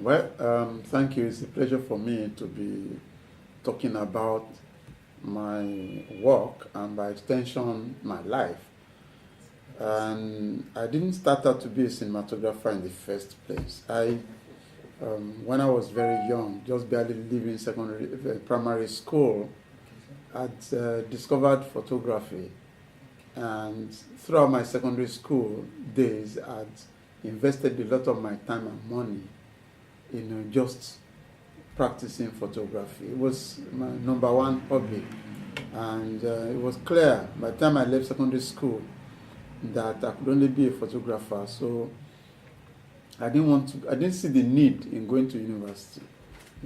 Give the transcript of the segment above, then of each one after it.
Thank you. It's a pleasure for me to be talking about my work and by extension, my life. And I didn't start out to be a cinematographer in the first place. When I was very young, just barely leaving primary school, I'd discovered photography. And throughout my secondary school days, I'd invested a lot of my time and money just practicing photography. It was my number one hobby. And it was clear by the time I left secondary school that I could only be a photographer. So I didn't see the need in going to university.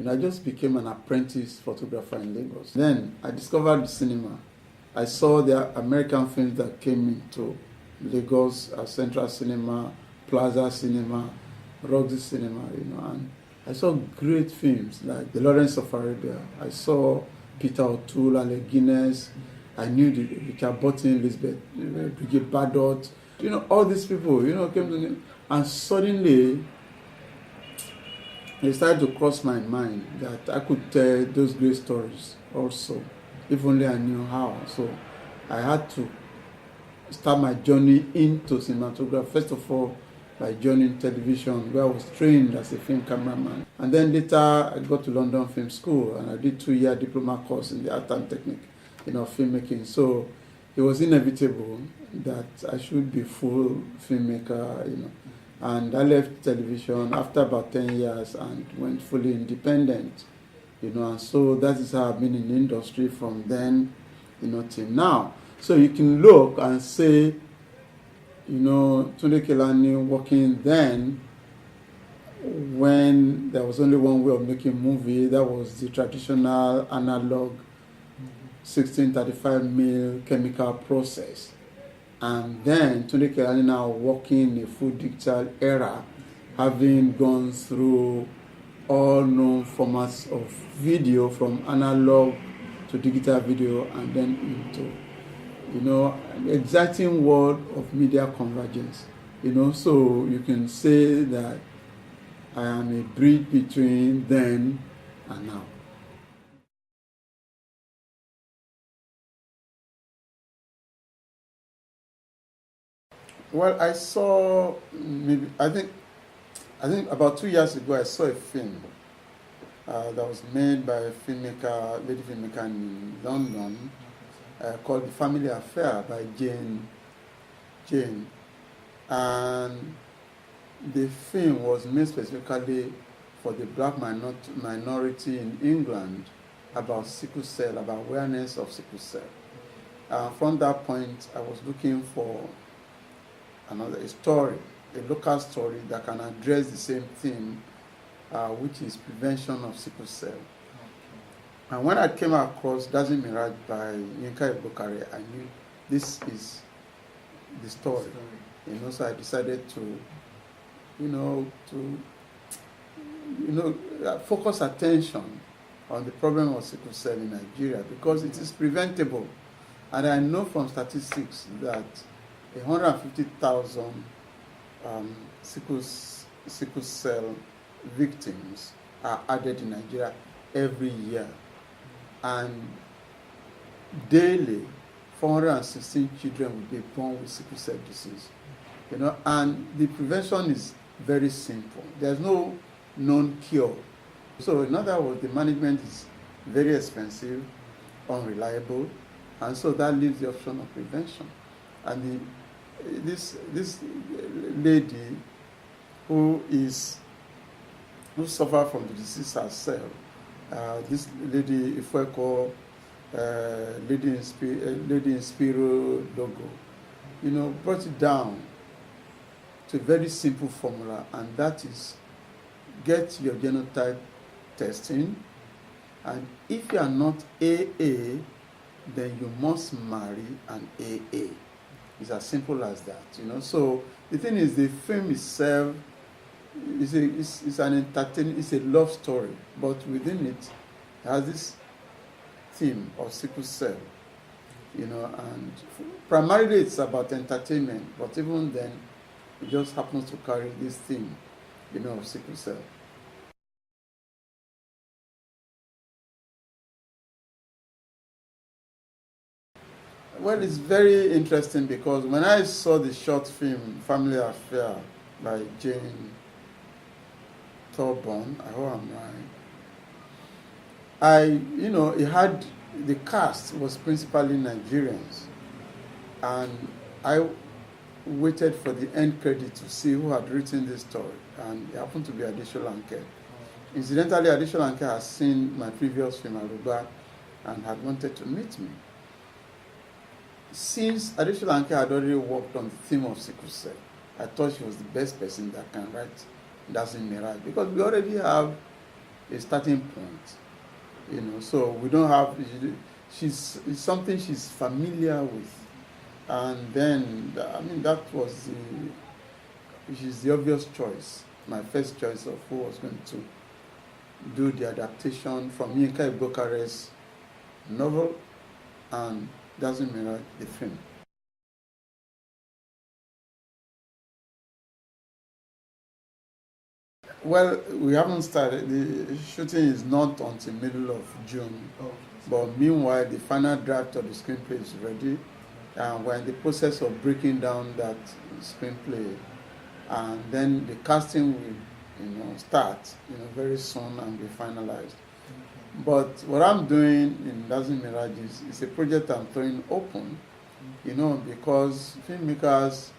I just became an apprentice photographer in Lagos. Then I discovered the cinema. I saw the American films that came into Lagos, Central Cinema, Plaza Cinema, Roxy Cinema, and I saw great films like The Lawrence of Arabia. I saw Peter O'Toole, Alec Guinness. I knew Richard Burton, Elizabeth, Brigitte Bardot. All these people, came to me. And suddenly, it started to cross my mind that I could tell those great stories also, if only I knew how. So I had to start my journey into cinematography. First of all, by joining television, where I was trained as a film cameraman. And then later, I got to London Film School, and I did 2-year diploma course in the art and technique, filmmaking. So it was inevitable that I should be full filmmaker, And I left television after about 10 years and went fully independent, And so that is how I've been in the industry from then, till now. So you can look and say, Tunde Kelani working then when there was only one way of making movie. That was the traditional analog 1635mm chemical process. And then Tunde Kelani now working in a full digital era, having gone through all known formats of video from analog to digital video and then into an exciting world of media convergence. So you can say that I am a bridge between then and now. Well, I think about 2 years ago, I saw a film that was made by a lady filmmaker in London, called The Family Affair by Jane. And the film was made specifically for the black minority in England about sickle cell, about awareness of sickle cell. From that point, I was looking for a local story that can address the same theme, which is prevention of sickle cell. And when I came across Dazzling Mirage by Yinka Ibokare, I knew this is the story. So I decided to focus attention on the problem of sickle cell in Nigeria because it is preventable. And I know from statistics that 150,000 sickle cell victims are added in Nigeria every year. And daily, 416 children will be born with sickle cell disease. And the prevention is very simple. There's no known cure. So in other words, the management is very expensive, unreliable, and so that leaves the option of prevention. And this lady who suffers from the disease herself, this lady, if I call Lady Inspiro logo, brought it down to a very simple formula, and that is get your genotype testing, and if you are not AA, then you must marry an AA. It's as simple as that, So the thing is, the film itself is an entertaining, it's a love story, but within it has this theme of sickle cell, and primarily it's about entertainment, but even then, it just happens to carry this theme, of sickle cell. Well, it's very interesting because when I saw the short film Family Affair by Jane Thorburn, I hope I'm right. It had the cast was principally Nigerians, and I waited for the end credit to see who had written this story, and it happened to be Adesolanke. Incidentally, Adesolanke has seen my previous film, Aruba, and had wanted to meet me. Since Adesolanke had already worked on the theme of sickle cell, I thought she was the best person that can write Dazzling Mirage, because we already have a starting point, so we don't have, it's something she's familiar with. And then, that was she's the obvious choice, my first choice of who was going to do the adaptation from Yinka Ibokare's novel and Dazzling Mirage, the film. Well, we haven't started. The shooting is not until middle of June. Oh, But meanwhile, the final draft of the screenplay is ready. And we're in the process of breaking down that screenplay. And then the casting will, start, very soon and be finalized. But what I'm doing in Dazzling Mirage is a project I'm throwing open, because filmmakers,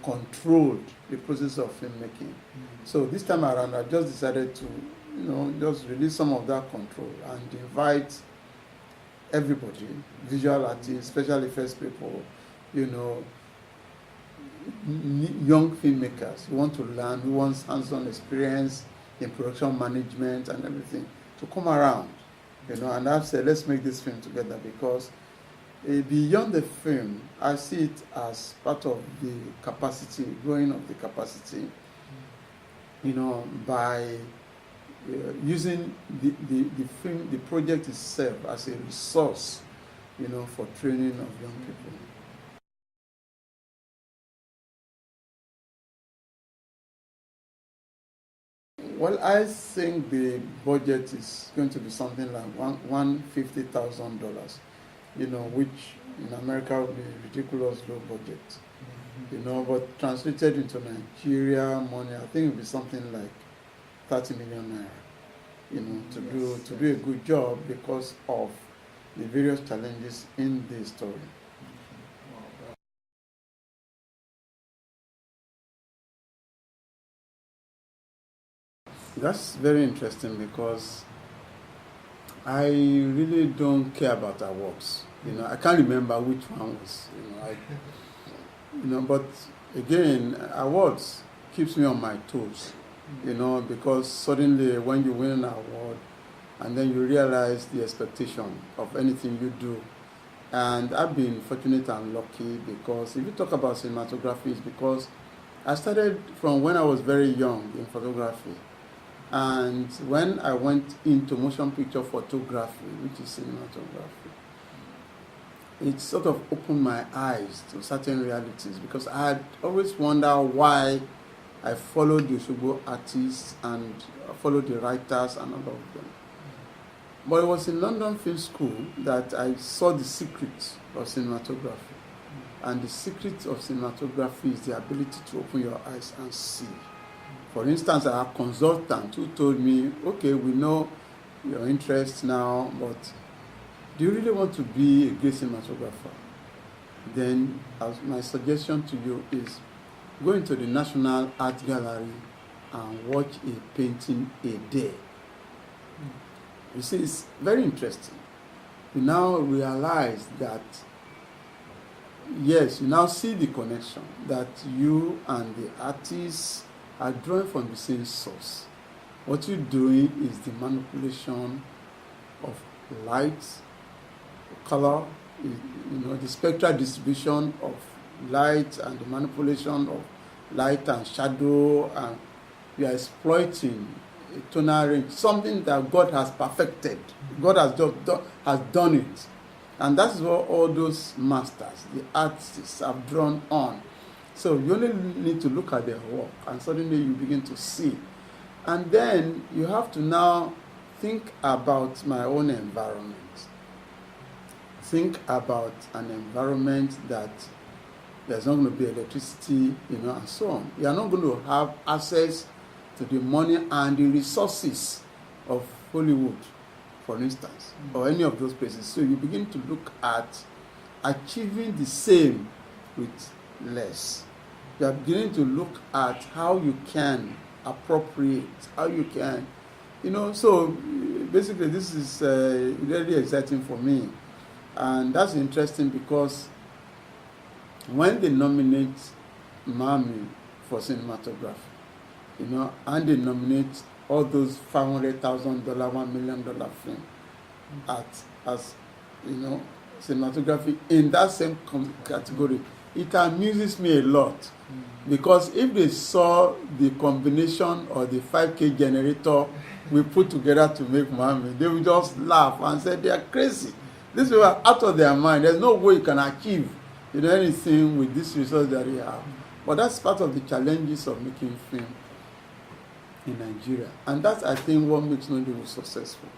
controlled the process of filmmaking. So this time around, I just decided to, just release some of that control and invite everybody, visual artists, special effects people, young filmmakers who want to learn, who wants hands-on experience in production management and everything, to come around, and I've said, let's make this film together, because beyond the film, I see it as part of the capacity, growing of the capacity, by using the film, the project itself as a resource, for training of young people. Well, I think the budget is going to be something like $150,000, which in America would be ridiculous low budget, but translated into Nigeria money, I think it would be something like 30 million naira, to do a good job because of the various challenges in the story. That's very interesting because I really don't care about awards. I can't remember which one was. But again, awards keeps me on my toes. Because suddenly when you win an award, and then you realize the expectation of anything you do. And I've been fortunate and lucky because if you talk about cinematography, it's because I started from when I was very young in photography. And when I went into motion picture photography, which is cinematography, it sort of opened my eyes to certain realities because I had always wondered why I followed the Osogbo artists and followed the writers and all of them. But it was in London Film School that I saw the secret of cinematography. And the secret of cinematography is the ability to open your eyes and see. For instance, I have a consultant who told me, okay, we know your interest now, but do you really want to be a great cinematographer? Then my suggestion to you is go into the National Art Gallery and watch a painting a day. You see, it's very interesting. You now realize that, yes, you now see the connection that you and the artists are drawing from the same source. What you're doing is the manipulation of light, color, the spectral distribution of light and the manipulation of light and shadow, and we are exploiting a tonal range, something that God has perfected. God has done it. And that's what all those masters, the artists, have drawn on. So you only need to look at their work and suddenly you begin to see. And then you have to now think about my own environment. think about an environment that there's not going to be electricity, and so on. You are not going to have access to the money and the resources of Hollywood, for instance, or any of those places. So you begin to look at achieving the same with less. You are beginning to look at how you can appropriate, how you can, so basically this is really exciting for me. And that's interesting because when they nominate Mami for cinematography, and they nominate all those $500,000, $1 million film as cinematography in that same category, it amuses me a lot. Because if they saw the combination or the 5K generator we put together to make Mami, they would just laugh and say they are crazy. These people are out of their mind. There's no way you can achieve anything with this resource that we have. But that's part of the challenges of making film in Nigeria. And that's, I think, what makes Nollywood successful.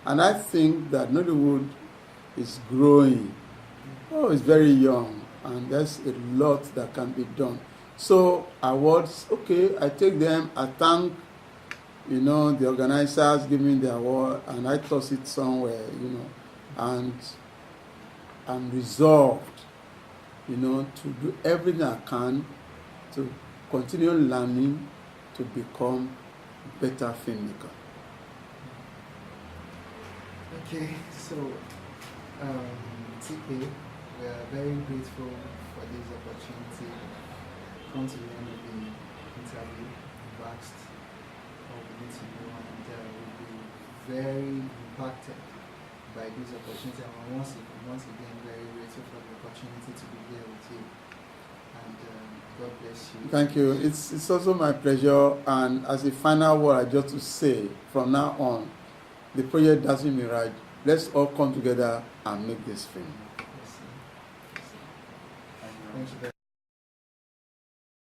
And I think that Nollywood is growing. It's very young. And there's a lot that can be done. So awards, okay, I take them, I thank, the organizers give me the award, and I toss it somewhere, and I'm resolved, to do everything I can to continue learning to become a better filmmaker. Okay, so TK, we are very grateful for this opportunity. Come to the end of the interview. We've asked all we need to know, and we'll be very impacted by this opportunity. And once again, very grateful for the opportunity to be here with you. And God bless you. Thank you. It's also my pleasure. And as a final word, I just to say, from now on, the project doesn't mean right. Let's all come together and make this film. Thank you very much.